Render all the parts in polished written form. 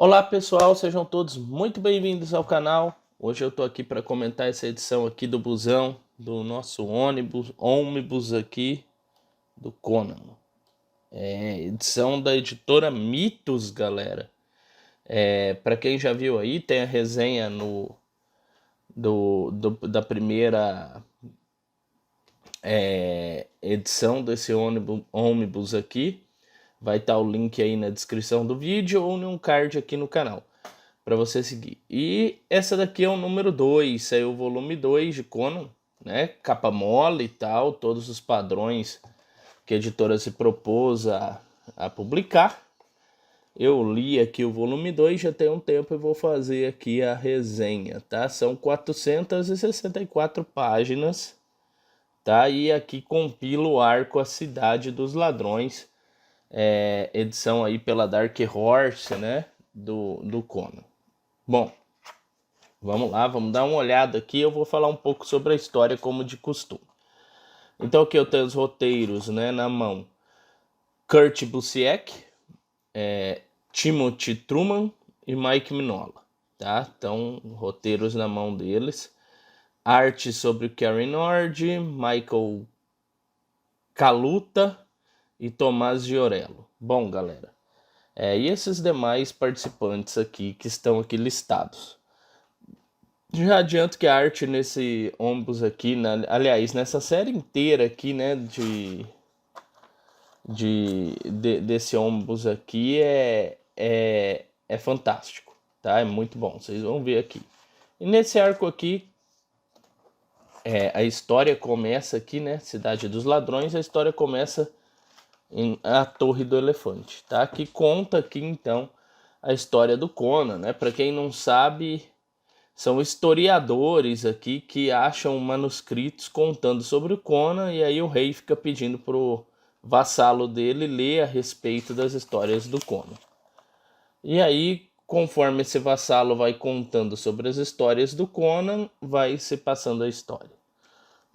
Olá pessoal, sejam todos muito bem-vindos ao canal. Hoje eu tô aqui para comentar essa edição aqui do busão, do nosso ônibus aqui do Conan. Edição da editora Mitos, galera. Para quem já viu aí, tem a resenha da primeira edição desse ônibus aqui. Vai estar o link aí na descrição do vídeo ou num card aqui no canal para você seguir. E essa daqui é o número 2, saiu o volume 2 de Conan, né? Capa mole e tal, todos os padrões que a editora se propôs a publicar. Eu li aqui o volume 2 já tem um tempo e vou fazer aqui a resenha, tá? São 464 páginas, tá? E aqui compila o arco A Cidade dos Ladrões, edição aí pela Dark Horse, né? Do Conan. Bom, vamos lá, vamos dar uma olhada aqui. Eu vou falar um pouco sobre a história como de costume. Então aqui eu tenho os roteiros, né, na mão. Kurt Busiek, Timothy Truman e Mike Mignola, tá? Então, roteiros na mão deles. Arte sobre Cary Nord, Michael Kaluta e Tomás Giorello. Bom, galera, e esses demais participantes aqui que estão aqui listados. Já adianto que a arte nesse ônibus aqui, aliás, nessa série inteira aqui, né, desse ônibus aqui é fantástico, tá? É muito bom, vocês vão ver aqui. E nesse arco aqui, a história começa aqui, né, Cidade dos Ladrões, a história começa em A Torre do Elefante, tá? Que conta aqui, então, a história do Conan, né? Para quem não sabe, são historiadores aqui que acham manuscritos contando sobre o Conan e aí o rei fica pedindo pro vassalo dele ler a respeito das histórias do Conan. E aí, conforme esse vassalo vai contando sobre as histórias do Conan, vai se passando a história.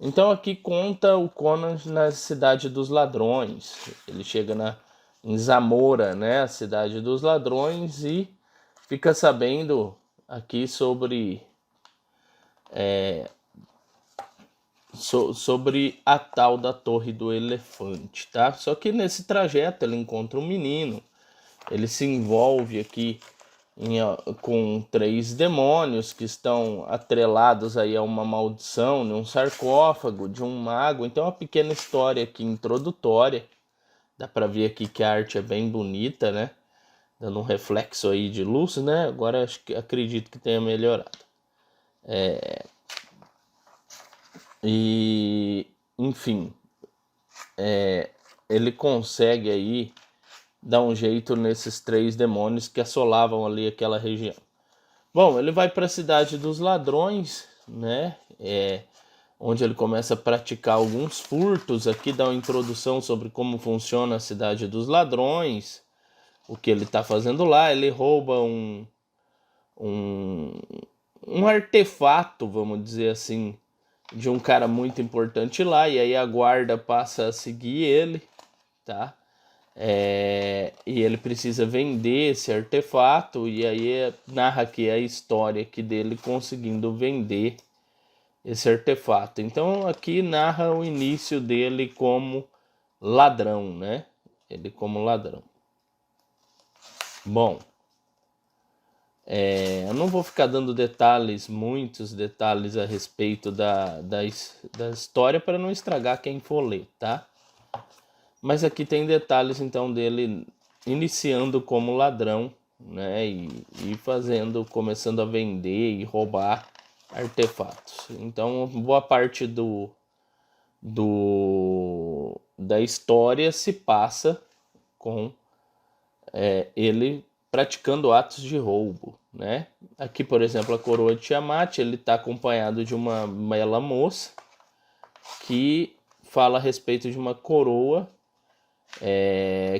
Então aqui conta o Conan na Cidade dos Ladrões. Ele chega em Zamora, né, a Cidade dos Ladrões, e fica sabendo aqui sobre sobre a tal da Torre do Elefante, tá? Só que nesse trajeto ele encontra um menino, ele se envolve aqui com 3 demônios que estão atrelados aí a uma maldição, um sarcófago de um mago. Então é uma pequena história aqui introdutória. Dá para ver aqui que a arte é bem bonita, né? Dando um reflexo aí de luz, né? Agora acredito que tenha melhorado. E, enfim, ele consegue aí dar um jeito nesses 3 demônios que assolavam ali aquela região. Bom, ele vai para a Cidade dos Ladrões, né? Onde ele começa a praticar alguns furtos. Aqui dá uma introdução sobre como funciona a Cidade dos Ladrões, o que ele está fazendo lá. Ele rouba um artefato, vamos dizer assim, de um cara muito importante lá, e aí a guarda passa a seguir ele, tá? E ele precisa vender esse artefato, e aí narra aqui a história aqui dele conseguindo vender esse artefato. Então aqui narra o início dele como ladrão, né? Ele como ladrão. Bom, eu não vou ficar dando muitos detalhes a respeito da história para não estragar quem for ler, tá? Mas aqui tem detalhes então dele iniciando como ladrão, né? E começando a vender e roubar artefatos. Então boa parte da história se passa com ele praticando atos de roubo, né? Aqui, por exemplo, a coroa de Tiamat, ele está acompanhado de uma bela moça que fala a respeito de uma coroa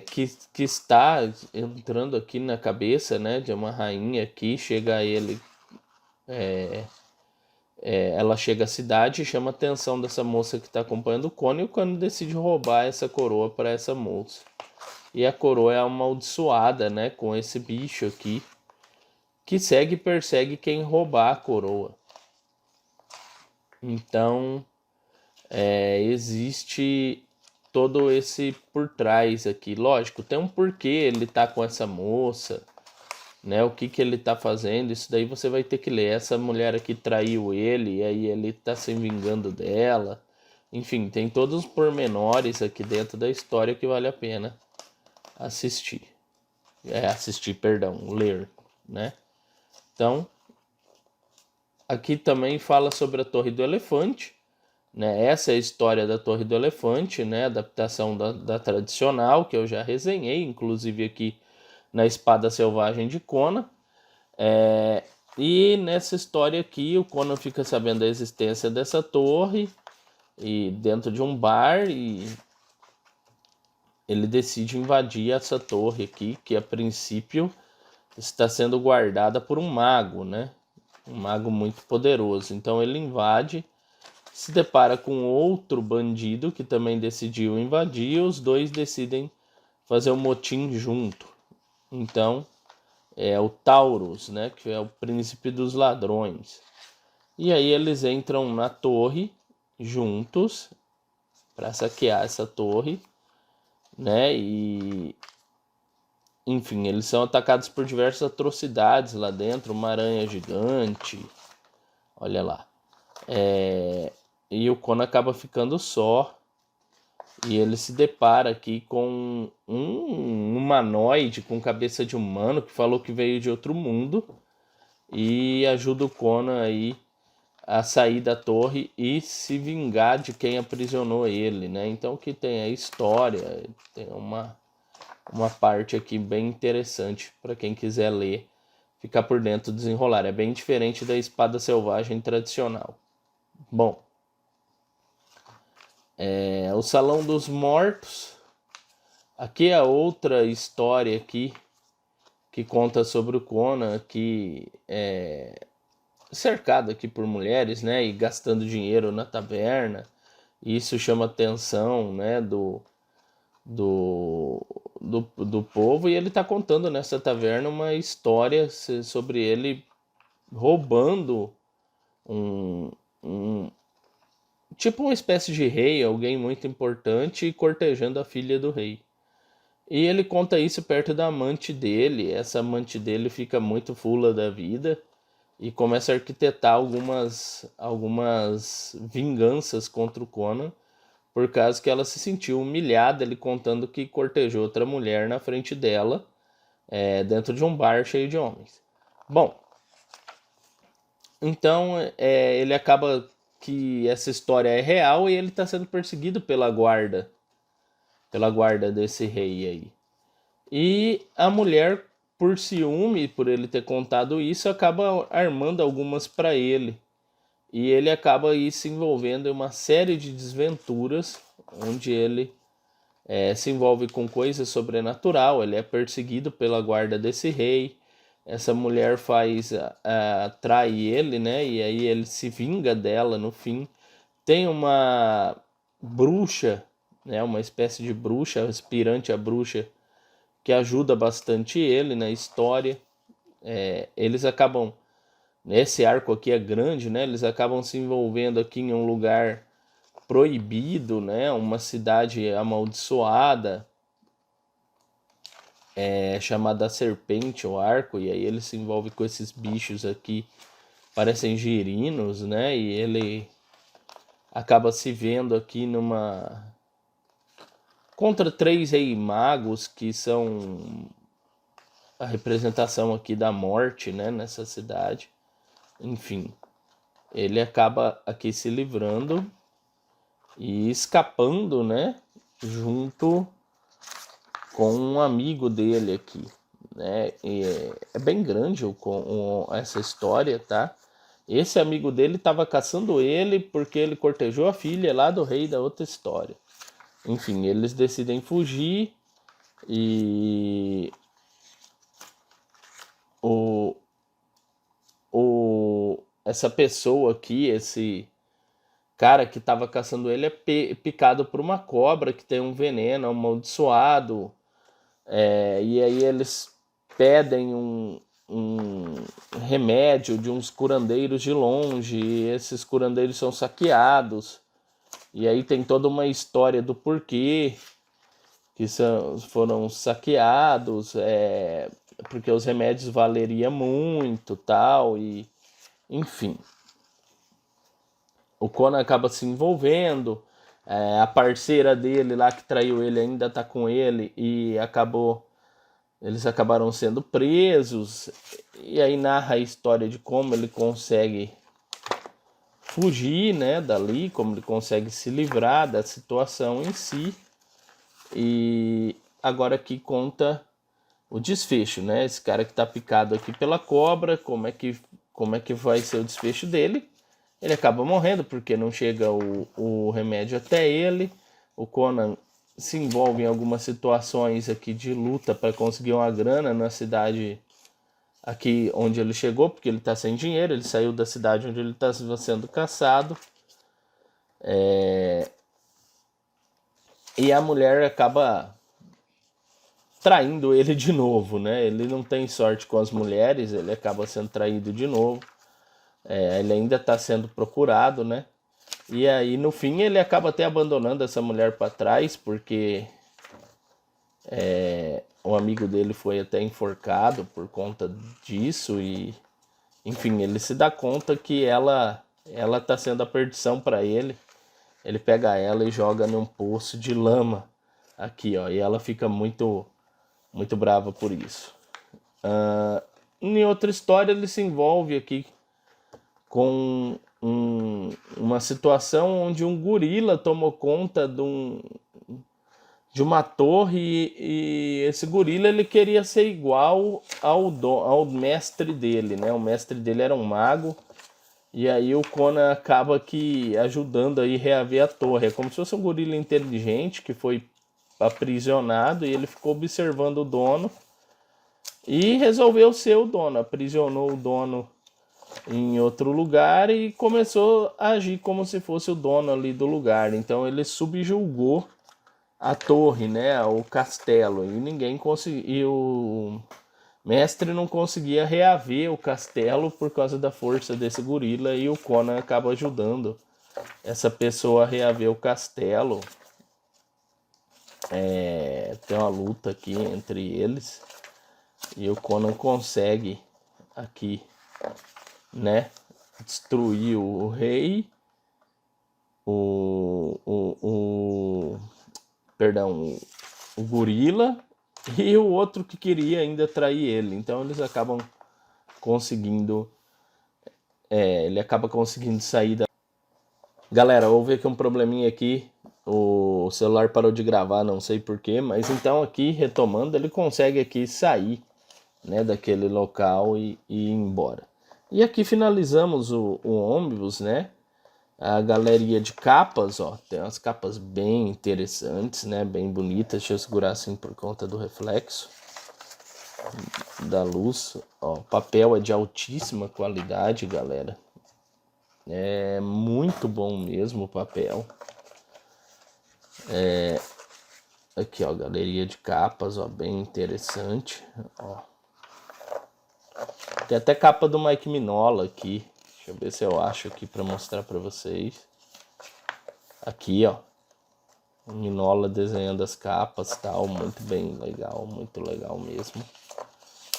que está entrando aqui na cabeça, né, de uma rainha aqui. Chega a ele, ela chega à cidade e chama a atenção dessa moça que está acompanhando o Conan, e o Conan decide roubar essa coroa para essa moça. E a coroa é amaldiçoada, né, com esse bicho aqui, que segue e persegue quem roubar a coroa. Então, existe todo esse por trás aqui. Lógico, tem um porquê ele tá com essa moça, né? O que ele tá fazendo, isso daí você vai ter que ler. Essa mulher aqui traiu ele, e aí ele tá se vingando dela. Enfim, tem todos os pormenores aqui dentro da história que vale a pena assistir. Ler, né? Então, aqui também fala sobre a Torre do Elefante, né? Essa é a história da Torre do Elefante, né? Adaptação da tradicional, que eu já resenhei, inclusive aqui na Espada Selvagem de Conan. E nessa história aqui, o Conan fica sabendo da existência dessa torre e dentro de um bar, e ele decide invadir essa torre aqui, que a princípio está sendo guardada por um mago, né? Um mago muito poderoso. Então ele invade, se depara com outro bandido que também decidiu invadir, e os dois decidem fazer um motim junto. Então é o Taurus, né? Que é o príncipe dos ladrões. E aí eles entram na torre juntos para saquear essa torre, né? E enfim, eles são atacados por diversas atrocidades lá dentro, uma aranha gigante, olha lá. E o Conan acaba ficando só, e ele se depara aqui com um humanoide com cabeça de humano que falou que veio de outro mundo e ajuda o Conan aí a sair da torre e se vingar de quem aprisionou ele, né? Então que tem a história, tem uma parte aqui bem interessante para quem quiser ler, ficar por dentro do desenrolar. É bem diferente da Espada Selvagem tradicional. Bom, o Salão dos Mortos. Aqui é outra história aqui que conta sobre o Conan, que é cercado aqui por mulheres, né, e gastando dinheiro na taverna. Isso chama atenção, né, do povo, e ele está contando nessa taverna uma história sobre ele roubando um tipo uma espécie de rei, alguém muito importante, e cortejando a filha do rei. E ele conta isso perto da amante dele. Essa amante dele fica muito fula da vida e começa a arquitetar algumas vinganças contra o Conan, por causa que ela se sentiu humilhada, ele contando que cortejou outra mulher na frente dela, dentro de um bar cheio de homens. Bom, então ele acaba que essa história é real e ele está sendo perseguido pela guarda desse rei aí. E a mulher, por ciúme, por ele ter contado isso, acaba armando algumas para ele. E ele acaba aí se envolvendo em uma série de desventuras, onde ele se envolve com coisa sobrenatural. Ele é perseguido pela guarda desse rei. Essa mulher trai ele, né? E aí ele se vinga dela no fim. Tem uma bruxa, né? Uma espécie de bruxa, aspirante a bruxa, que ajuda bastante ele na história. Eles acabam, nesse arco aqui é grande, né? Eles acabam se envolvendo aqui em um lugar proibido, né? Uma cidade amaldiçoada, chamada Serpente, o arco, e aí ele se envolve com esses bichos aqui, parecem girinos, né? E ele acaba se vendo aqui contra 3 rei magos, que são a representação aqui da morte, né? Nessa cidade. Enfim, ele acaba aqui se livrando e escapando, né? Junto com um amigo dele aqui, né? E é bem grande essa história, tá? Esse amigo dele estava caçando ele porque ele cortejou a filha lá do rei da outra história. Enfim, eles decidem fugir e essa pessoa aqui, esse cara que estava caçando ele, é picado por uma cobra que tem um veneno amaldiçoado. E aí eles pedem um remédio de uns curandeiros de longe, e esses curandeiros são saqueados, e aí tem toda uma história do porquê que foram saqueados, porque os remédios valeriam muito, tal, e enfim. O Conan acaba se envolvendo, a parceira dele lá que traiu ele ainda tá com ele, e eles acabaram sendo presos, e aí narra a história de como ele consegue fugir, né, dali, como ele consegue se livrar da situação em si. E agora aqui conta o desfecho, né? Esse cara que tá picado aqui pela cobra, como é que vai ser o desfecho dele? Ele acaba morrendo porque não chega o remédio até ele. O Conan se envolve em algumas situações aqui de luta para conseguir uma grana na cidade aqui onde ele chegou, porque ele está sem dinheiro. Ele saiu da cidade onde ele está sendo caçado. E a mulher acaba traindo ele de novo, né? Ele não tem sorte com as mulheres, ele acaba sendo traído de novo. Ele ainda está sendo procurado, né? E aí no fim ele acaba até abandonando essa mulher para trás, porque um amigo dele foi até enforcado por conta disso, e enfim, ele se dá conta que ela tá sendo a perdição para ele. Ele pega ela e joga num poço de lama aqui, ó, e ela fica muito muito brava por isso. Em outra história ele se envolve aqui com uma situação onde um gorila tomou conta de uma torre, e esse gorila ele queria ser igual ao mestre dele, né? O mestre dele era um mago, e aí o Conan acaba que ajudando aí a reaver a torre. É como se fosse um gorila inteligente que foi aprisionado, e ele ficou observando o dono e resolveu ser o dono, aprisionou o dono em outro lugar e começou a agir como se fosse o dono ali do lugar. Então ele subjugou a torre, né, o castelo, e ninguém conseguia, o mestre não conseguia reaver o castelo por causa da força desse gorila, e o Conan acaba ajudando essa pessoa a reaver o castelo. Tem uma luta aqui entre eles, e o Conan consegue aqui, né, destruir o rei, perdão, o gorila, e o outro que queria ainda trair ele. Então eles acabam conseguindo, ele acaba conseguindo sair da... Galera, houve aqui um probleminha aqui, o celular parou de gravar, não sei porquê, mas então aqui, retomando, ele consegue aqui sair, né, daquele local e ir embora. E aqui finalizamos o ônibus, né? A galeria de capas, ó, tem umas capas bem interessantes, né, bem bonitas. Deixa eu segurar assim por conta do reflexo da luz. Ó, o papel é de altíssima qualidade, galera. É muito bom mesmo o papel. Aqui, ó, galeria de capas, ó, bem interessante. Ó. Tem até capa do Mike Mignola aqui. Deixa eu ver se eu acho aqui para mostrar para vocês. Aqui, ó. O Mignola desenhando as capas e tal. Muito bem legal, muito legal mesmo.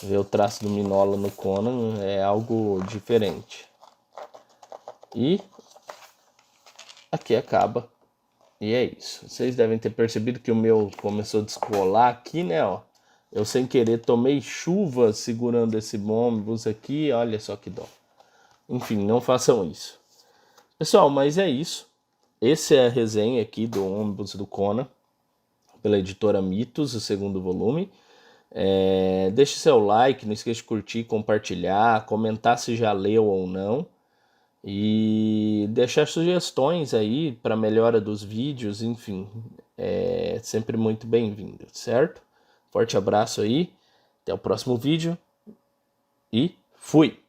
Ver o traço do Mignola no Conan é algo diferente. E aqui acaba. E é isso. Vocês devem ter percebido que o meu começou a descolar aqui, né, ó. Eu sem querer tomei chuva segurando esse ônibus aqui. Olha só que dó. Enfim, não façam isso. Pessoal, mas é isso. Essa é a resenha aqui do ônibus do Conan, pela editora Mitos, o segundo volume. Deixe seu like, não esqueça de curtir, compartilhar, comentar se já leu ou não. E deixar sugestões aí para melhora dos vídeos, enfim. É sempre muito bem-vindo, certo? Forte abraço aí, até o próximo vídeo e fui!